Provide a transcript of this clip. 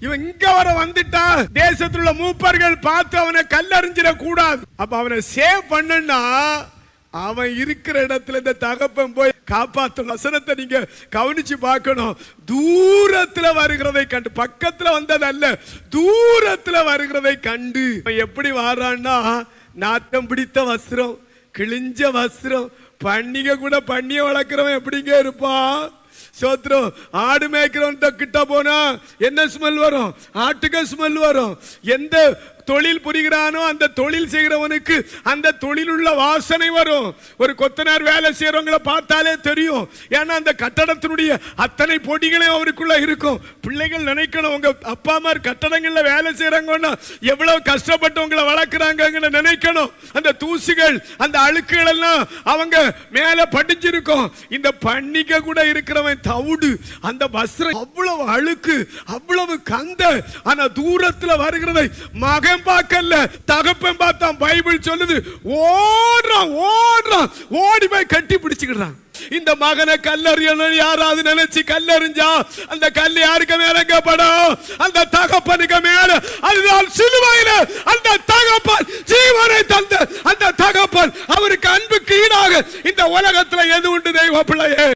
இவன் இங்க வர வந்துட்டா தேசத்துல உள்ள மூப்பர்கள் பார்த்து அவனை கல்லறிஞ்சிட கூடாது. அப்ப அவனை சேவ் பண்ணுனா அவன் இருக்கிற இடத்துல இந்த தகப்பன் போய் காப்பாற்றும் வசனத்தை நீங்க கவனிச்சு பார்க்கணும். தூரத்துல வருகிறதை கண்டு, பக்கத்துல வந்ததல்ல, தூரத்துல வருகிறதை கண்டு எப்படி வாரான்னா, நாட்டம் பிடித்த வஸ்திரம், கிழிஞ்ச வஸ்திரம். பன்னிக கூட பன்னிய வளர்க்கிறவன் எப்படிங்க இருப்பான்? சோத்ரம். ஆடு மேய்க்கிறவன் கிட்ட போனா என்ன ஸ்மெல் வரும்? ஆட்டுக்கு ஸ்மெல் வரும். எந்த தொழில் புரிகிறானோ அந்த தொழில் செய்கிறவனுக்கு அந்த தொழில் உள்ள வாசனை வரும். ஒரு கொத்தனார் வேலை செய்யறவங்களை பார்த்தாலே தெரியும். ஏன்னா அந்த கட்டடத்தினுடைய அத்தனை பொடிகளையும் அவருக்குள்ள இருக்கும். பிள்ளைகள் நினைக்கணும், உங்க அப்பா அம்மா கட்டடங்கள்ல வேலை செய்யறாங்கன்னா எவ்வளவு கஷ்டப்பட்டு உங்களை வளர்க்குறாங்க நினைக்கணும். அந்த தூசுகள், அந்த அழுக்குகள் எல்லாம் அவங்க மேல படிஞ்சிருக்கும். இந்த பன்னிக்க கூட இருக்கிறவன் தவுடு, அந்த வஸ்திரம் அவ்வளவு அழுக்கு, அவ்வளவு கந்த. ஆனா தூரத்துல வருகிறதை மகன் பார்க்கல, தகப்பன் பார்த்தான். பைபிள் சொல்லுது, ஓடுறான் ஓடுறான், ஓடி போய் கட்டி பிடிச்சுக்கிறான். இந்த மகனை கல்லறியணும் யாராவது நினைச்சு கல்லறிஞ்சா அந்த கல் யாருக்கு மேலங்கப்படும்? அந்த தகப்பனுக்கு மேல. அதுதான் சிலுவையில அந்த தகப்பன் ஜீவனை தந்த அந்த தகப்பன், அவருக்கு அன்புக்கு ஈடாக இந்த உலகத்துல எது உண்டு தெய்வ பிள்ளையே?